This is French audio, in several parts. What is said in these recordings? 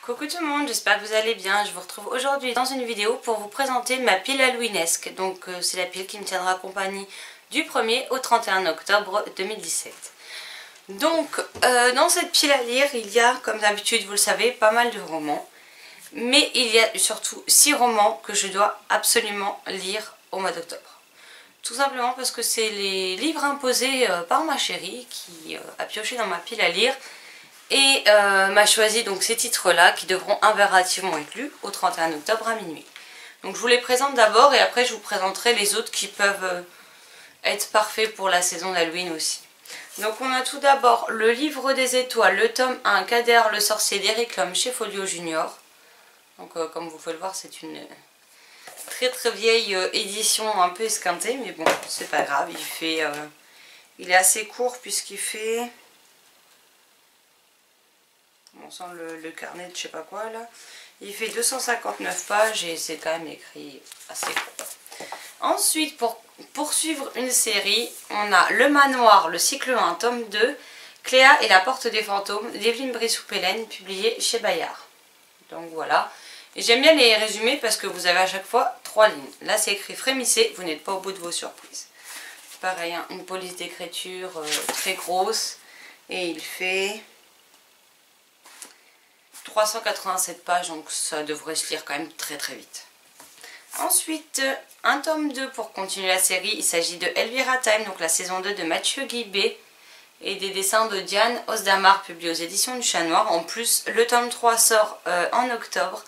Coucou tout le monde, j'espère que vous allez bien. Je vous retrouve aujourd'hui dans une vidéo pour vous présenter ma pile halloweenesque. Donc c'est la pile qui me tiendra compagnie du 1er au 31 octobre 2017. Donc dans cette pile à lire, il y a, comme d'habitude vous le savez, pas mal de romans. Mais il y a surtout 6 romans que je dois absolument lire au mois d'octobre. Tout simplement parce que c'est les livres imposés par ma chérie qui a pioché dans ma pile à lire. Et m'a choisi donc ces titres-là qui devront impérativement être lus au 31 octobre à minuit. Donc je vous les présente d'abord et après je vous présenterai les autres qui peuvent être parfaits pour la saison d'Halloween aussi. Donc on a tout d'abord le livre des étoiles, le tome 1, Kader le sorcier d'Eric Lhomme chez Folio Junior. Donc comme vous pouvez le voir, c'est une très vieille édition un peu esquintée, mais bon c'est pas grave, il est assez court puisqu'il fait... On sent le carnet de je sais pas quoi là. Il fait 259 pages et c'est quand même écrit assez court. Ensuite, pour poursuivre une série, on a Le Manoir, le cycle 1, tome 2, Cléa et la porte des fantômes d'Evelyne Brissou-Pellène, publié chez Bayard. Donc voilà. Et j'aime bien les résumer parce que vous avez à chaque fois 3 lignes. Là c'est écrit frémissez, vous n'êtes pas au bout de vos surprises. Pareil, hein, une police d'écriture très grosse. Et il fait... 387 pages, donc ça devrait se lire quand même très vite. Ensuite, un tome 2 pour continuer la série. Il s'agit de Elvira Time, donc la saison 2 de Mathieu Guibé et des dessins de Diane Osdamar, publiés aux éditions du Chat Noir. En plus, le tome 3 sort en octobre,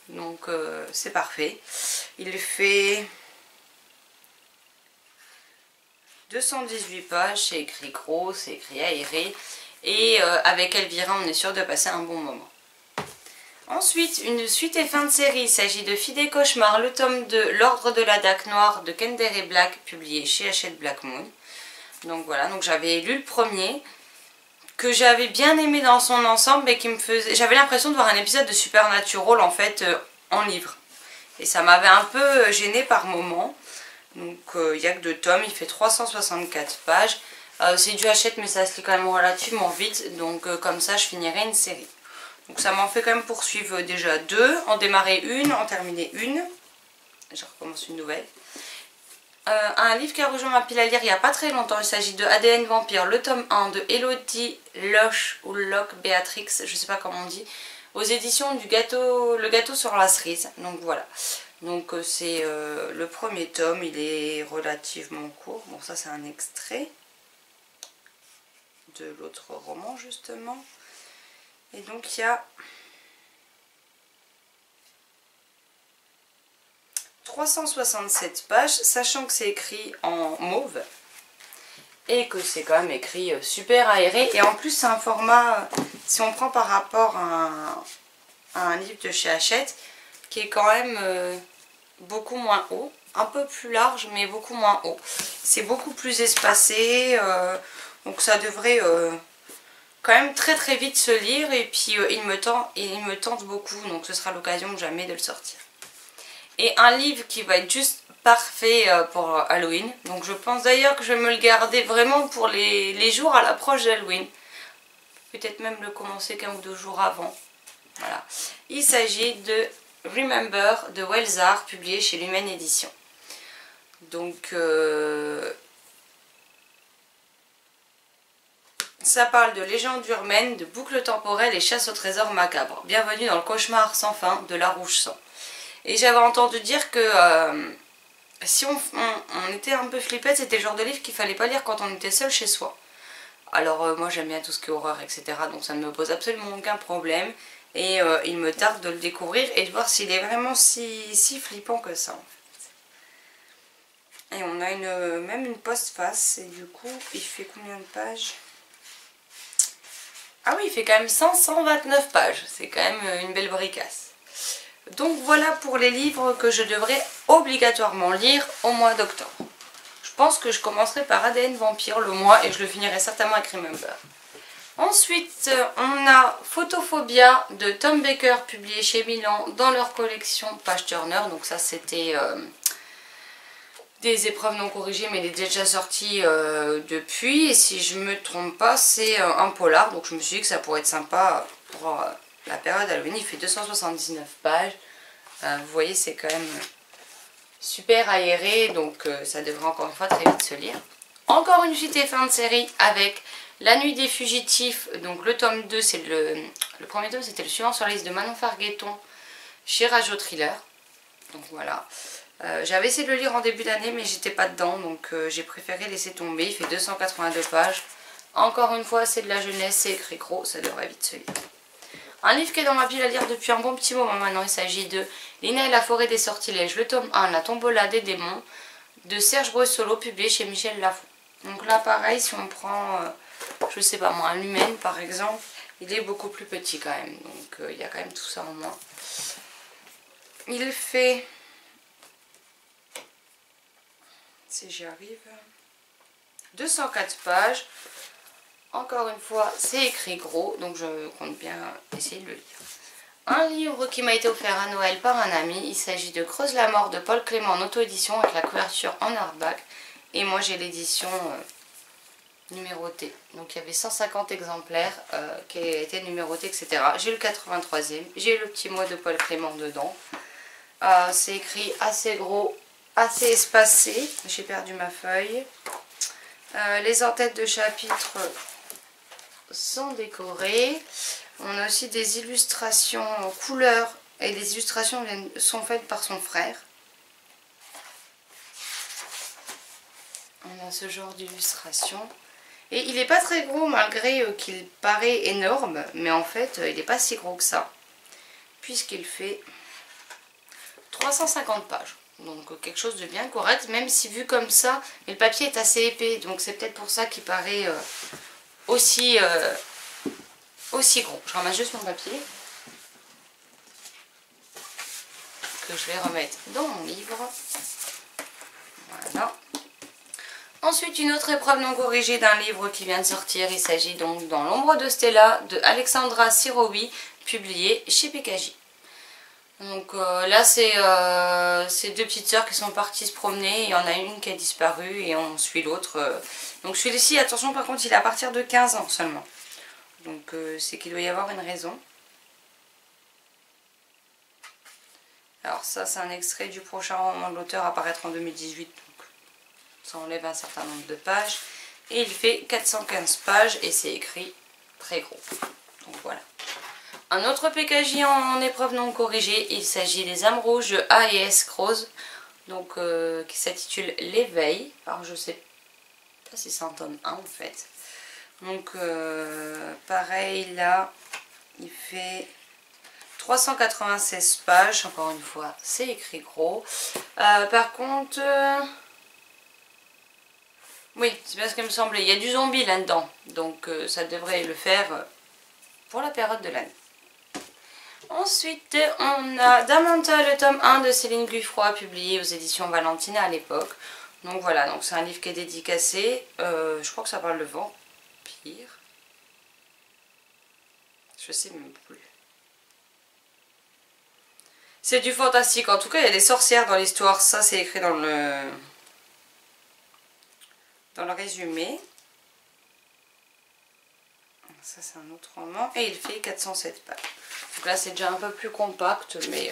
donc c'est parfait. Il fait 218 pages, c'est écrit gros, c'est écrit aéré. Et avec Elvira, on est sûr de passer un bon moment. Ensuite, une suite et fin de série, il s'agit de Filles des Cauchemars, le tome 2, L'Ordre de la Dague Noire de Kender et Black, publié chez Hachette Black Moon. Donc voilà, donc j'avais lu le premier, que j'avais bien aimé dans son ensemble, et qui me faisait... J'avais l'impression de voir un épisode de Supernatural en fait, en livre. Et ça m'avait un peu gênée par moments. Donc il n'y a que 2 tomes, il fait 364 pages. C'est du Hachette, mais ça se lit quand même relativement vite, donc comme ça je finirai une série. Donc ça m'en fait quand même poursuivre déjà 2, en démarrer une, en terminer une. Je recommence une nouvelle. Un livre qui a rejoint ma pile à lire il n'y a pas très longtemps. Il s'agit de ADN Vampire, le tome 1 de Elodie Loche ou Locke Béatrix, je ne sais pas comment on dit, aux éditions du Le Gâteau sur la cerise. Donc voilà. Donc c'est le premier tome, il est relativement court. Bon, ça c'est un extrait de l'autre roman justement. Et donc il y a 367 pages, sachant que c'est écrit en mauve et que c'est quand même écrit super aéré. Et en plus c'est un format, si on prend par rapport à un livre de chez Hachette, qui est quand même beaucoup moins haut, un peu plus large mais beaucoup moins haut. C'est beaucoup plus espacé, donc ça devrait... quand même très vite se lire, et puis il me tente beaucoup, donc ce sera l'occasion jamais de le sortir. Et un livre qui va être juste parfait pour Halloween, donc je pense d'ailleurs que je vais me le garder vraiment pour les jours à l'approche d'Halloween. Peut-être même le commencer qu'1 ou 2 jours avant. Voilà. Il s'agit de Remember de Welsar, publié chez l'Humaine Édition. Donc... ça parle de légendes urbaines, de boucles temporelles et chasse au trésor macabre. Bienvenue dans le cauchemar sans fin de la Rouge Sang. Et j'avais entendu dire que si on était un peu flippette, c'était le genre de livre qu'il fallait pas lire quand on était seul chez soi. Alors moi j'aime bien tout ce qui est horreur, etc. Donc ça ne me pose absolument aucun problème. Et il me tarde de le découvrir et de voir s'il est vraiment si flippant que ça en fait. Et on a même une postface, et du coup il fait combien de pages ? Ah oui, il fait quand même 529 pages, c'est quand même une belle bricasse. Donc voilà pour les livres que je devrais obligatoirement lire au mois d'octobre. Je pense que je commencerai par ADN Vampire le mois et je le finirai certainement avec Remember. Ensuite, on a Photophobia de Tom Baker, publié chez Milan dans leur collection Page Turner. Donc ça c'était... des épreuves non corrigées, mais il est déjà sorti depuis, et si je me trompe pas c'est un polar, donc je me suis dit que ça pourrait être sympa pour la période Halloween. Il fait 279 pages. Vous voyez, c'est quand même super aéré, donc ça devrait encore une fois très vite se lire. Encore une suite et fin de série avec La Nuit des Fugitifs. Donc le tome 2, c'est le premier tome, c'était le suivant sur la liste de Manon Fargueton chez Rajo Thriller. Donc voilà. J'avais essayé de le lire en début d'année, mais j'étais pas dedans, donc j'ai préféré laisser tomber. Il fait 282 pages. Encore une fois, c'est de la jeunesse, c'est écrit gros, ça devrait vite se lire. Un livre qui est dans ma pile à lire depuis un bon petit moment maintenant, il s'agit de Lina et la forêt des sortilèges, le tome 1, La tombola des démons, de Serge Brussolo, publié chez Michel Lafon. Donc là pareil, si on prend, je sais pas moi, un Lumen par exemple, il est beaucoup plus petit quand même, donc il y a quand même tout ça en moins. Il fait, si j'y arrive, 204 pages. Encore une fois, c'est écrit gros, donc je compte bien essayer de le lire. Un livre qui m'a été offert à Noël par un ami, il s'agit de Creuse la mort de Paul Clément en auto-édition avec la couverture en hardback. Et moi j'ai l'édition numérotée. Donc il y avait 150 exemplaires qui étaient numérotés, etc. J'ai le 83e, j'ai le petit mot de Paul Clément dedans. C'est écrit assez gros, assez espacé. J'ai perdu ma feuille. Les en-têtes de chapitres sont décorées. On a aussi des illustrations en couleur et les illustrations sont faites par son frère. On a ce genre d'illustration. Et il n'est pas très gros malgré qu'il paraît énorme, mais en fait il n'est pas si gros que ça. Puisqu'il fait 350 pages. Donc quelque chose de bien correct, même si vu comme ça, mais le papier est assez épais. Donc c'est peut-être pour ça qu'il paraît aussi gros. Je ramasse juste mon papier que je vais remettre dans mon livre. Voilà. Ensuite, une autre épreuve non corrigée d'un livre qui vient de sortir. Il s'agit donc Dans l'ombre de Stella de Alexandra Sirowi, publié chez PKJ. Donc là, c'est deux petites sœurs qui sont parties se promener. Il y en a une qui a disparu et on suit l'autre. Donc celui-ci, attention, par contre, il est à partir de 15 ans seulement. Donc c'est qu'il doit y avoir une raison. Alors ça, c'est un extrait du prochain roman de l'auteur à paraître en 2018. Donc ça enlève un certain nombre de pages. Et il fait 415 pages et c'est écrit très gros. Donc voilà. Un autre PKJ en épreuve non corrigée, il s'agit des âmes rouges de A et S Croze, donc qui s'intitule L'éveil. Alors je sais pas si c'est un tome 1 en fait. Donc pareil là, il fait 396 pages, encore une fois c'est écrit gros. Par contre, oui c'est bien ce qu'il me semblait, il y a du zombie là-dedans, donc ça devrait le faire pour la période de l'année. Ensuite, on a Damanta, le tome 1 de Céline Guffroy, publié aux éditions Valentina à l'époque. Donc voilà, donc c'est un livre qui est dédicacé. Je crois que ça parle de vampire. Je sais même plus. C'est du fantastique. En tout cas, il y a des sorcières dans l'histoire. Ça, c'est écrit dans le résumé. Ça, c'est un autre roman. Et il fait 407 pages. Donc là, c'est déjà un peu plus compact, mais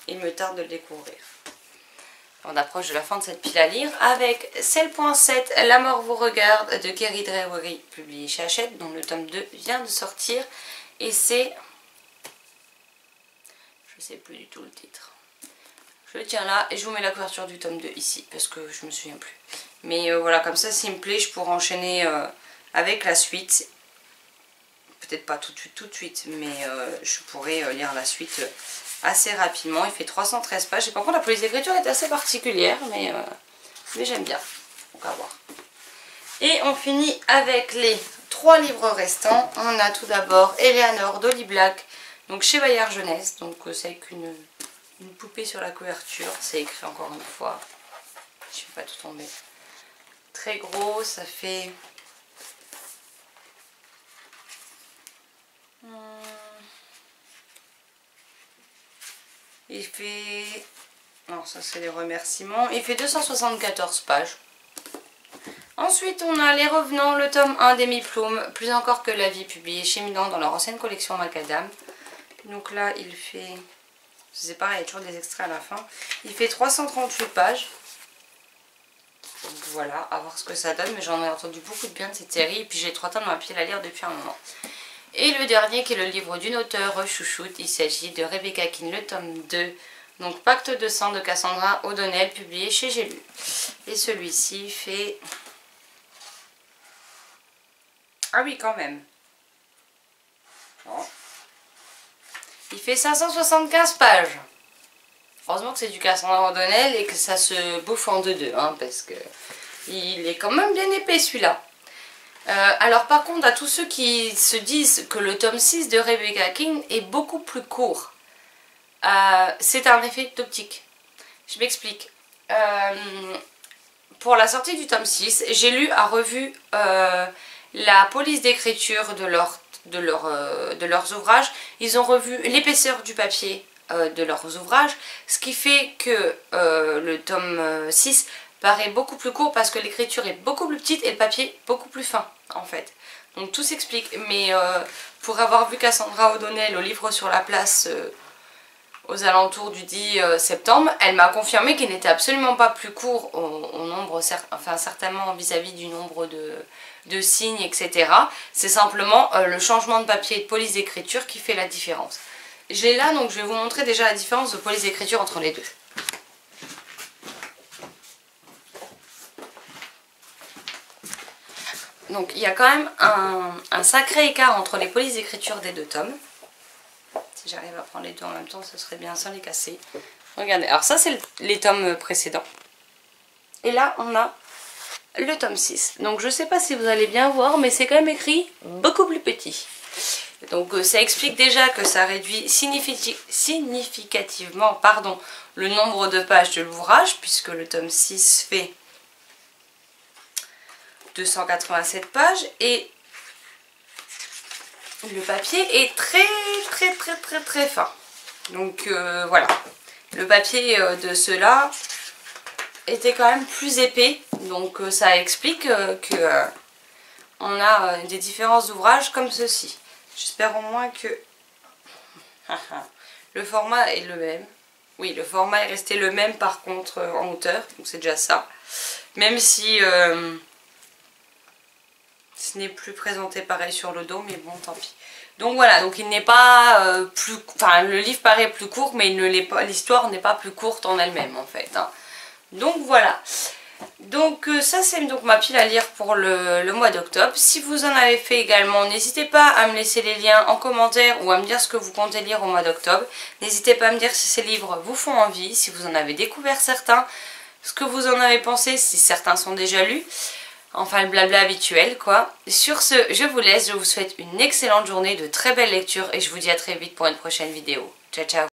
il me tarde de le découvrir. On approche de la fin de cette pile à lire avec 7.7 La mort vous regarde de Kerry Drawery, publié chez Hachette, dont le tome 2 vient de sortir. Et c'est... je sais plus du tout le titre. Je le tiens là et je vous mets la couverture du tome 2 ici, parce que je me souviens plus. Mais voilà, comme ça, s'il me plaît, je pourrais enchaîner avec la suite. Peut-être pas tout de suite, mais je pourrais lire la suite assez rapidement. Il fait 313 pages. Et par contre, la police d'écriture est assez particulière, mais j'aime bien. Donc à voir. Et on finit avec les 3 livres restants. On a tout d'abord Eleanor d'Holly Black, donc chez Bayard Jeunesse. Donc c'est avec une poupée sur la couverture. C'est écrit encore une fois. Je ne vais pas tout tomber. Très gros, ça fait... il fait... non, ça c'est les remerciements. Il fait 274 pages. Ensuite, on a Les Revenants, le tome 1 d'Amy Plume, Plus encore que la vie, publié chez Milan dans leur ancienne collection Macadam. Donc là, il fait... C'est pareil, il y a toujours des extraits à la fin. Il fait 338 pages. Donc voilà, à voir ce que ça donne. Mais j'en ai entendu beaucoup de bien de cette série. Et puis j'ai trop tard de m'appeler à lire depuis un moment. Et le dernier qui est le livre d'une auteure chouchoute. Il s'agit de Rebecca King, le tome 2. Donc Pacte de sang de Cassandra O'Donnell, publié chez J'ai lu. Et celui-ci fait... Ah oui, quand même. Bon. Il fait 575 pages. Heureusement que c'est du Cassandra O'Donnell et que ça se bouffe en deux, hein, parce que il est quand même bien épais celui-là. Alors par contre, à tous ceux qui se disent que le tome 6 de Rebecca King est beaucoup plus court, c'est un effet d'optique. Je m'explique. Pour la sortie du tome 6, j'ai lu à revue la police d'écriture de leurs ouvrages. Ils ont revu l'épaisseur du papier de leurs ouvrages, ce qui fait que le tome 6 paraît beaucoup plus court parce que l'écriture est beaucoup plus petite et le papier beaucoup plus fin en fait. Donc tout s'explique, mais pour avoir vu Cassandra O'Donnell au livre sur la place aux alentours du 10 septembre, elle m'a confirmé qu'il n'était absolument pas plus court au nombre, enfin certainement vis-à-vis du nombre de signes, etc. C'est simplement le changement de papier et de police d'écriture qui fait la différence. J'ai là, donc je vais vous montrer déjà la différence de police d'écriture entre les deux. Donc il y a quand même un sacré écart entre les polices d'écriture des deux tomes. Si j'arrive à prendre les deux en même temps, ce serait bien sans les casser. Regardez, alors ça c'est les tomes précédents. Et là on a le tome 6. Donc je sais pas si vous allez bien voir, mais c'est quand même écrit beaucoup plus petit. Donc ça explique déjà que ça réduit significativement le nombre de pages de l'ouvrage, puisque le tome 6 fait 287 pages et le papier est très fin. Donc voilà, le papier de ceux-là était quand même plus épais, donc ça explique que on a des différences d'ouvrage comme ceci. J'espère au moins que le format est le même. Oui, le format est resté le même par contre en hauteur, donc c'est déjà ça. Même si ce n'est plus présenté pareil sur le dos, mais bon, tant pis. Donc voilà, donc il n'est pas plus... Enfin, le livre paraît plus court, mais l'histoire n'est pas plus courte en elle-même, en fait. Hein. Donc voilà. Donc ça, c'est donc ma pile à lire pour le mois d'octobre. Si vous en avez fait également, n'hésitez pas à me laisser les liens en commentaire ou à me dire ce que vous comptez lire au mois d'octobre. N'hésitez pas à me dire si ces livres vous font envie, si vous en avez découvert certains, ce que vous en avez pensé, si certains sont déjà lus. Enfin, le blabla habituel, quoi. Sur ce, je vous laisse. Je vous souhaite une excellente journée, de très belles lectures et je vous dis à très vite pour une prochaine vidéo. Ciao, ciao.